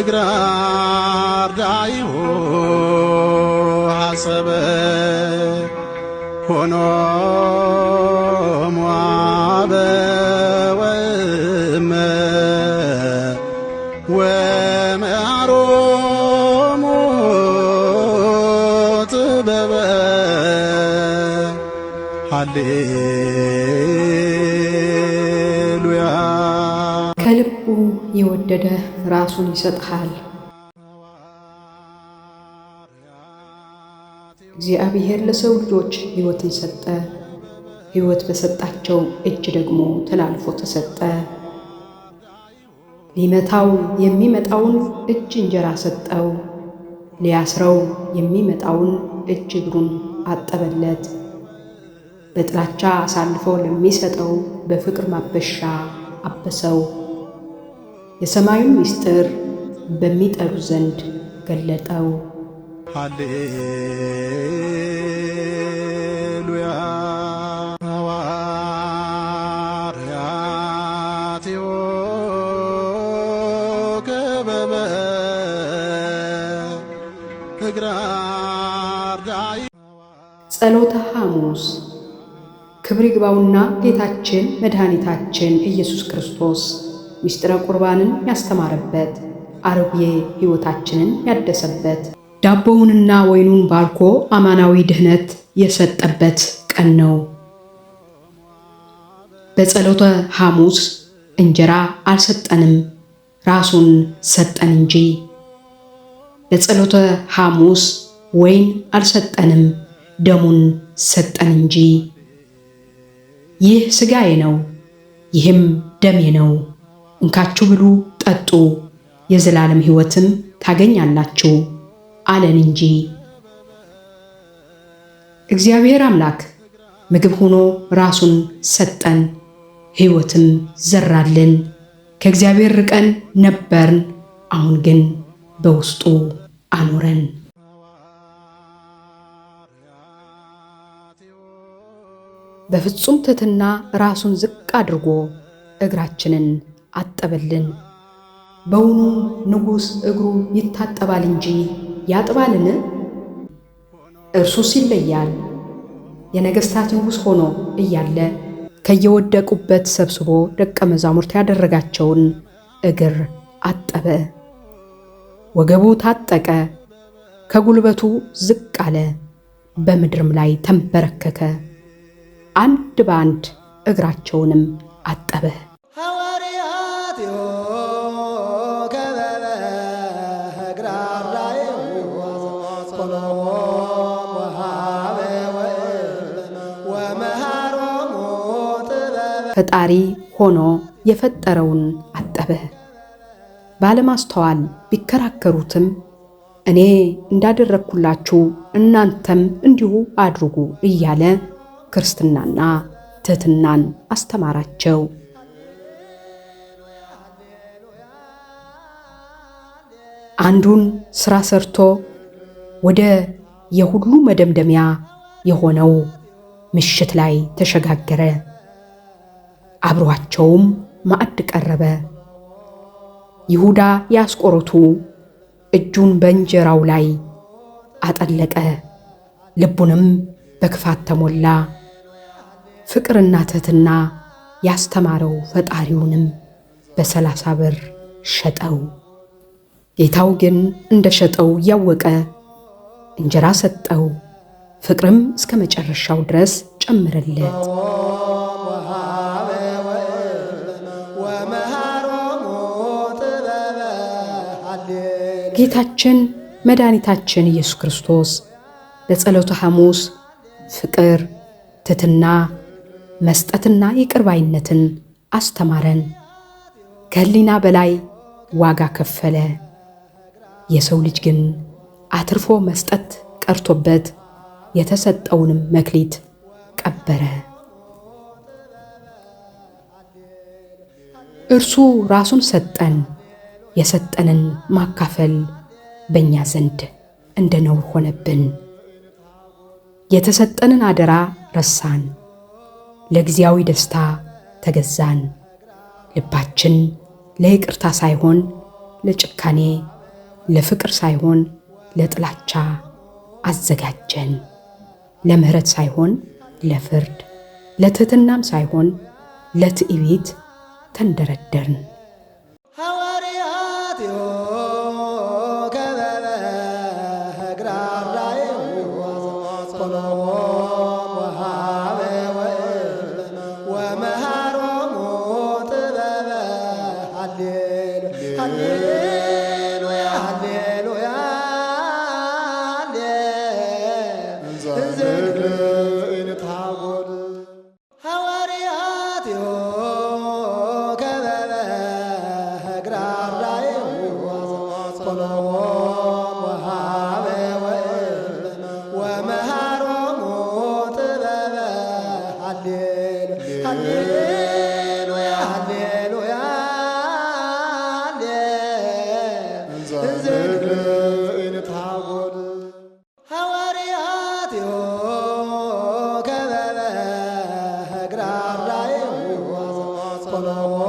እግራር ዳይሁ ሐሰበ ሆኖ ሟበ ወእመ ወመዓሮሙ ጥበበ ሃሌሉያ። ከልቡ የወደደ ራሱን ይሰጥሃል። እግዚአብሔር ለሰው ልጆች ሕይወትን ሰጠ። ሕይወት በሰጣቸው እጅ ደግሞ ተላልፎ ተሰጠ። ሊመታው የሚመጣውን እጅ እንጀራ ሰጠው። ሊያስረው የሚመጣውን እጅ እግሩን አጠበለት። በጥላቻ አሳልፎ ለሚሰጠው በፍቅር ማበሻ አበሰው። የሰማዩን ምስጢር በሚጠሩ ዘንድ ገለጠው። ሃሌሉያ። ሐዋርያቲሁ ከበበ እግራር ዳይ ጸሎተ ሐሙስ። ክብር ይግባውና ጌታችን መድኃኒታችን ኢየሱስ ክርስቶስ ምስጢረ ቁርባንን ያስተማረበት፣ አሮጌ ሕይወታችንን ያደሰበት፣ ዳቦውንና ወይኑን ባርኮ አማናዊ ድኅነት የሰጠበት ቀን ነው። በጸሎተ ሐሙስ እንጀራ አልሰጠንም፣ ራሱን ሰጠን እንጂ። በጸሎተ ሐሙስ ወይን አልሰጠንም፣ ደሙን ሰጠን እንጂ። ይህ ሥጋዬ ነው፣ ይህም ደሜ ነው፣ እንካችሁ ብሉ ጠጡ፣ የዘላለም ሕይወትም ታገኛላችሁ አለን እንጂ። እግዚአብሔር አምላክ ምግብ ሆኖ ራሱን ሰጠን፣ ሕይወትም ዘራልን። ከእግዚአብሔር ርቀን ነበርን፣ አሁን ግን በውስጡ አኖረን። በፍጹም ትሕትና ራሱን ዝቅ አድርጎ እግራችንን አጠበልን። በውኑ ንጉሥ እግሩ ይታጠባል እንጂ ያጥባልን? እርሱስ ይለያል። የነገሥታት ንጉሥ ሆኖ እያለ ከየወደቁበት ሰብስቦ ደቀ መዛሙርት ያደረጋቸውን እግር አጠበ። ወገቡ ታጠቀ፣ ከጉልበቱ ዝቅ አለ፣ በምድርም ላይ ተንበረከከ። አንድ በአንድ እግራቸውንም አጠበ። ሐዋርያቲሁ ከበበ እግራር ዳይሁ ሐሰበ ወሃበ ወመዓሮሙ ጥበበ። ፈጣሪ ሆኖ የፈጠረውን አጠበ። ባለማስተዋል ቢከራከሩትም እኔ እንዳደረግኩላችሁ እናንተም እንዲሁ አድርጉ እያለ ክርስትናና ትሕትናን አስተማራቸው። አንዱን ሥራ ሰርቶ ወደ የሁሉ መደምደሚያ የሆነው ምሽት ላይ ተሸጋገረ። አብሯቸውም ማዕድ ቀረበ። ይሁዳ የአስቆሮቱ እጁን በእንጀራው ላይ አጠለቀ፣ ልቡንም በክፋት ተሞላ። ፍቅርና ትሕትና ያስተማረው ፈጣሪውንም በ30 ብር ሸጠው። ጌታው ግን እንደ ሸጠው እያወቀ እንጀራ ሰጠው፣ ፍቅርም እስከ መጨረሻው ድረስ ጨመረለት። ጌታችን መድኃኒታችን ኢየሱስ ክርስቶስ በጸሎተ ሐሙስ ፍቅር፣ ትሕትና፣ መስጠትና ይቅር ባይነትን አስተማረን። ከሕሊና በላይ ዋጋ ከፈለ። የሰው ልጅ ግን አትርፎ መስጠት ቀርቶበት የተሰጠውንም መክሊት ቀበረ። እርሱ ራሱን ሰጠን። የሰጠንን ማካፈል በእኛ ዘንድ እንደ ነውር ሆነብን። የተሰጠንን አደራ ረሳን። ለጊዜያዊ ደስታ ተገዛን። ልባችን ለይቅርታ ሳይሆን ለጭካኔ ለፍቅር ሳይሆን ለጥላቻ አዘጋጀን። ለምህረት ሳይሆን ለፍርድ፣ ለትሕትናም ሳይሆን ለትዕቢት ተንደረደርን። ሐዋርያትዮ ከበበ እግራራይሁ ኮሎሞ ወሃበ ወመሃሮሙ ጥበበ ሃሌሉያ ሃሌሉያ ሐዋርያትዮ ከበበ እግራራይሁ ኮሎሞ ወሃበ ወመሃሮሙ ጥበበ ሃሌሉያ ሃሌሉያ ሐዋርያትዮ ከበበ እግራራይሁ ኮሎሞ